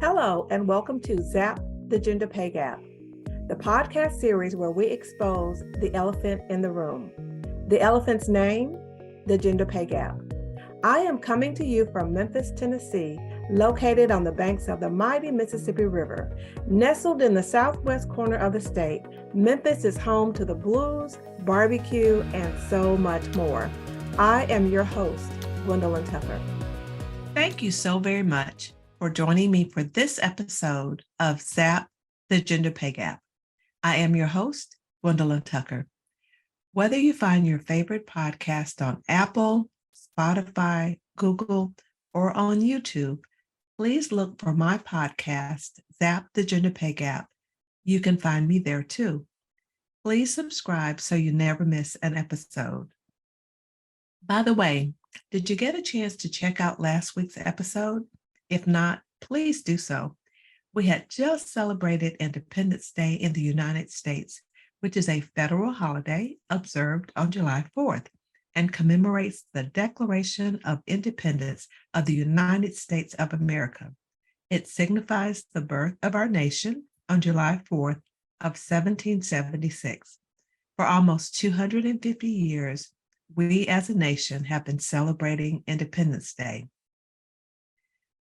Hello, and welcome to ZAP, the Gender Pay Gap, the podcast series where we expose the elephant in the room. The elephant's name, the gender pay gap. I am coming to you from Memphis, Tennessee, located on the banks of the mighty Mississippi River. Nestled in the southwest corner of the state, Memphis is home to the blues, barbecue, and so much more. I am your host, Gwendolyn Tucker. Thank you so very much for joining me for this episode of ZAP, the Gender Pay Gap. I am your host, Gwendolyn Tucker. Whether you find your favorite podcast on Apple, Spotify, Google, or on YouTube, please look for my podcast, ZAP, the Gender Pay Gap. You can find me there too. Please subscribe so you never miss an episode. By the way, did you get a chance to check out last week's episode? If not, please do so. We had just celebrated Independence Day in the United States, which is a federal holiday observed on July 4th and commemorates the Declaration of Independence of the United States of America. It signifies the birth of our nation on July 4th of 1776. For almost 250 years, we as a nation have been celebrating Independence Day.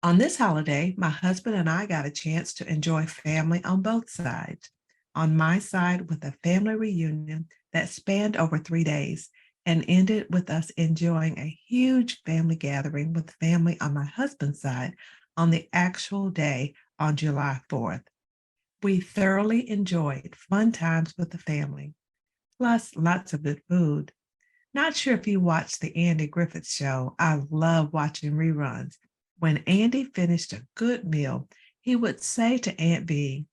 On this holiday, my husband and I got a chance to enjoy family on both sides. On my side, with a family reunion that spanned over 3 days and ended with us enjoying a huge family gathering with family on my husband's side on the actual day on July 4th. We thoroughly enjoyed fun times with the family, plus lots of good food. Not sure if you watched the Andy Griffith Show. I love watching reruns. When Andy finished a good meal, he would say to Aunt Bee,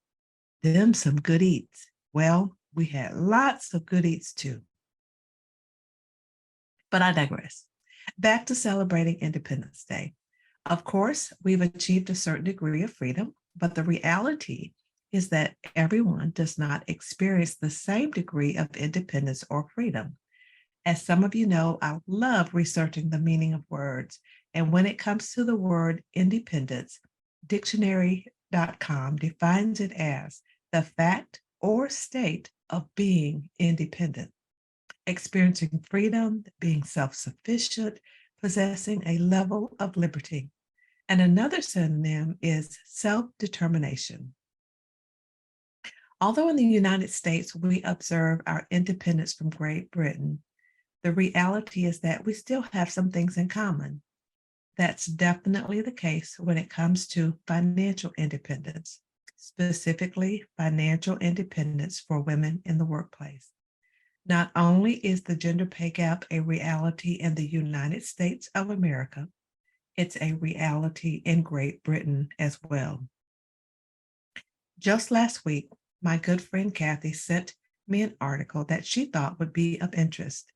"Them some good eats." Well, we had lots of good eats too. But I digress. Back to celebrating Independence Day. Of course, we've achieved a certain degree of freedom, but the reality is that everyone does not experience the same degree of independence or freedom. As some of you know, I love researching the meaning of words. And when it comes to the word independence, dictionary.com defines it as the fact or state of being independent, experiencing freedom, being self-sufficient, possessing a level of liberty. And another synonym is self-determination. Although in the United States we observe our independence from Great Britain, the reality is that we still have some things in common. That's definitely the case when it comes to financial independence, specifically financial independence for women in the workplace. Not only is the gender pay gap a reality in the United States of America, it's a reality in Great Britain as well. Just last week, my good friend Kathy sent me an article that she thought would be of interest.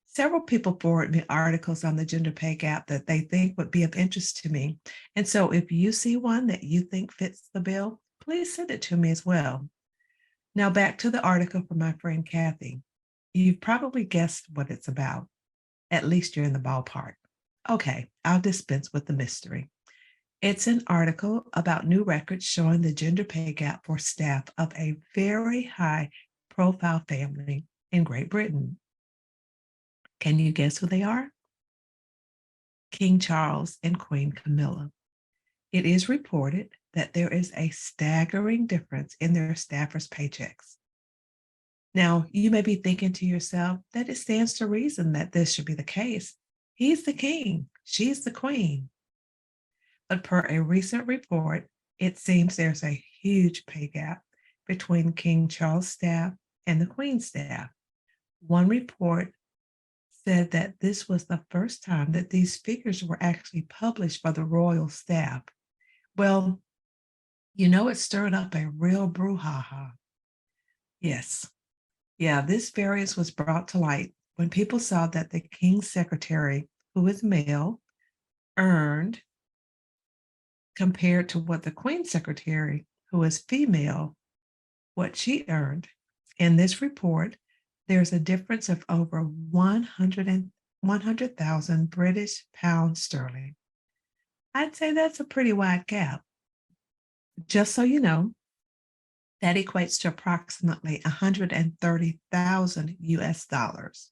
Several people forward me articles on the gender pay gap that they think would be of interest to me. And so if you see one that you think fits the bill, please send it to me as well. Now back to the article from my friend Kathy. You've probably guessed what it's about. At least you're in the ballpark. Okay, I'll dispense with the mystery. It's an article about new records showing the gender pay gap for staff of a very high profile family in Great Britain. Can you guess who they are? King Charles and Queen Camilla. It is reported that there is a staggering difference in their staffers' paychecks. Now, you may be thinking to yourself that it stands to reason that this should be the case. He's the king, she's the queen. But per a recent report, it seems there's a huge pay gap between King Charles' staff and the Queen's staff. One report said that this was the first time that these figures were actually published for the royal staff. Well, it stirred up a real brouhaha. Yes. Yeah, this variance was brought to light when people saw that the king's secretary, who is male, earned compared to what the queen's secretary, who is female, what she earned. In this report, there's a difference of over 100,000 British pounds sterling. I'd say that's a pretty wide gap. Just so you know, that equates to approximately 130,000 US dollars.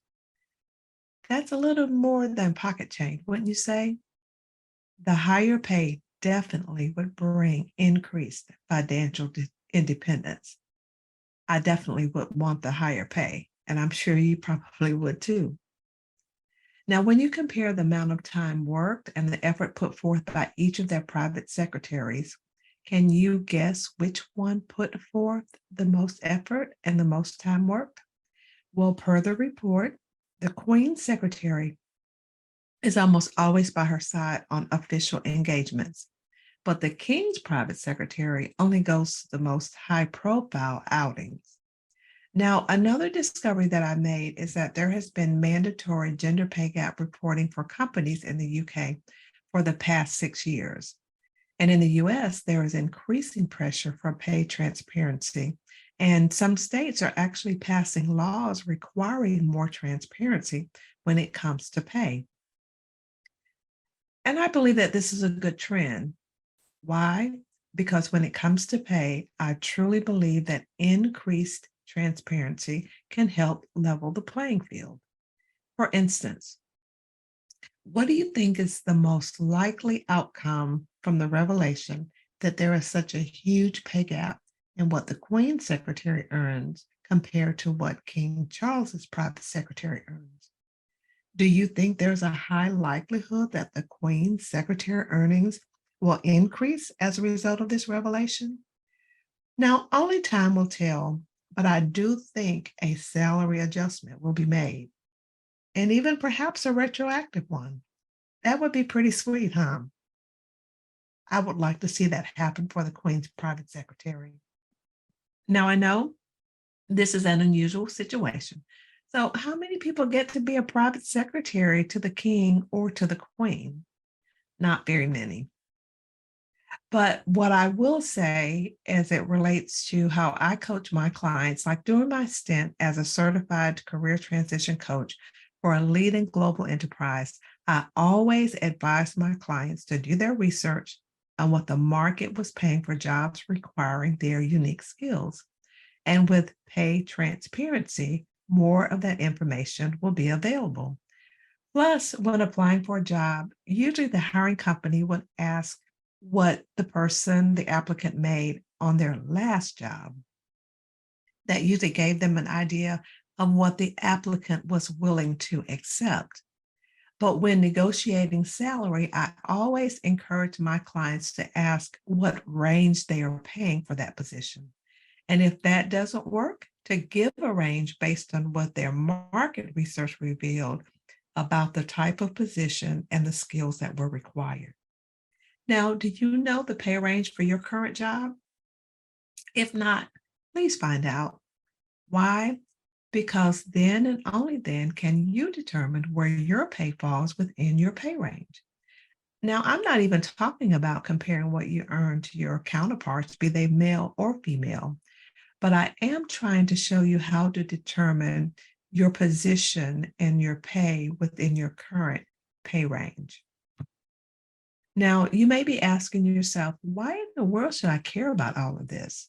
That's a little more than pocket change, wouldn't you say? The higher pay definitely would bring increased financial independence. I definitely would want the higher pay, and I'm sure you probably would too. Now, when you compare the amount of time worked and the effort put forth by each of their private secretaries, can you guess which one put forth the most effort and the most time worked? Well, per the report, the Queen's secretary is almost always by her side on official engagements, but the King's private secretary only goes to the most high profile outings. Now, another discovery that I made is that there has been mandatory gender pay gap reporting for companies in the UK for the past 6 years. And in the US, there is increasing pressure for pay transparency. And some states are actually passing laws requiring more transparency when it comes to pay. And I believe that this is a good trend. Why? Because when it comes to pay, I truly believe that increased transparency can help level the playing field. For instance, what do you think is the most likely outcome from the revelation that there is such a huge pay gap in what the Queen's secretary earns compared to what King Charles's private secretary earns? Do you think there's a high likelihood that the Queen's secretary earnings will increase as a result of this revelation? Now, only time will tell, but I do think a salary adjustment will be made, and even perhaps a retroactive one. That would be pretty sweet, huh? I would like to see that happen for the Queen's private secretary. Now, I know this is an unusual situation. So, how many people get to be a private secretary to the King or to the Queen? Not very many. But what I will say as it relates to how I coach my clients, like during my stint as a certified career transition coach for a leading global enterprise, I always advise my clients to do their research on what the market was paying for jobs requiring their unique skills. And with pay transparency, more of that information will be available. Plus, when applying for a job, usually the hiring company would ask what the applicant made on their last job. That usually gave them an idea of what the applicant was willing to accept. But when negotiating salary, I always encourage my clients to ask what range they are paying for that position. And if that doesn't work, to give a range based on what their market research revealed about the type of position and the skills that were required. Now, do you know the pay range for your current job? If not, please find out. Why? Because then and only then can you determine where your pay falls within your pay range. Now, I'm not even talking about comparing what you earn to your counterparts, be they male or female, but I am trying to show you how to determine your position and your pay within your current pay range. Now, you may be asking yourself, why in the world should I care about all of this?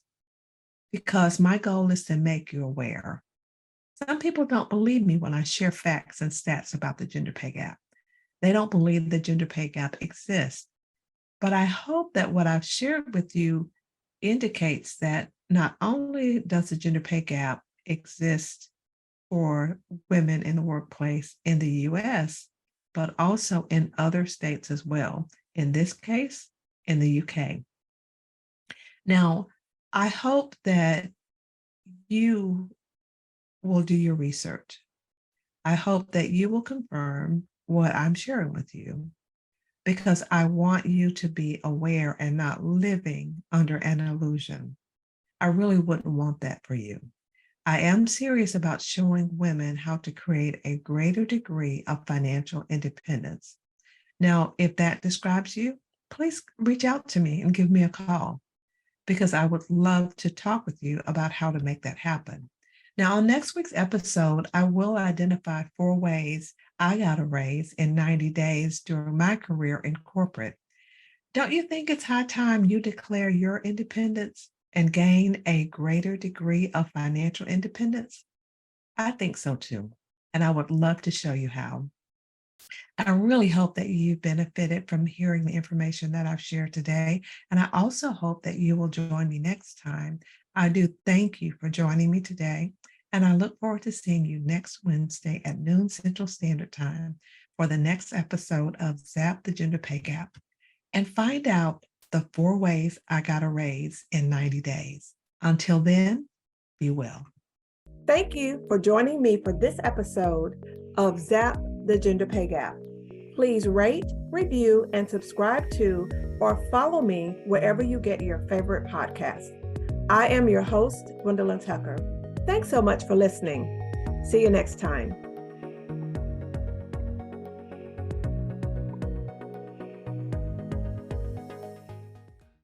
Because my goal is to make you aware. Some people don't believe me when I share facts and stats about the gender pay gap. They don't believe the gender pay gap exists. But I hope that what I've shared with you indicates that not only does the gender pay gap exist for women in the workplace in the US, but also in other states as well. In this case, in the UK. Now, I hope that you will do your research. I hope that you will confirm what I'm sharing with you because I want you to be aware and not living under an illusion. I really wouldn't want that for you. I am serious about showing women how to create a greater degree of financial independence. Now, if that describes you, please reach out to me and give me a call because I would love to talk with you about how to make that happen. Now, on next week's episode, I will identify 4 ways I got a raise in 90 days during my career in corporate. Don't you think it's high time you declare your independence and gain a greater degree of financial independence? I think so too. And I would love to show you how. I really hope that you benefited from hearing the information that I've shared today. And I also hope that you will join me next time. I do thank you for joining me today. And I look forward to seeing you next Wednesday at noon Central Standard Time for the next episode of Zap the Gender Pay Gap and find out the 4 ways I got a raise in 90 days. Until then, be well. Thank you for joining me for this episode of Zap the Gender Pay Gap. Please rate, review, and subscribe to or follow me wherever you get your favorite podcast. I am your host, Gwendolyn Tucker. Thanks so much for listening. See you next time.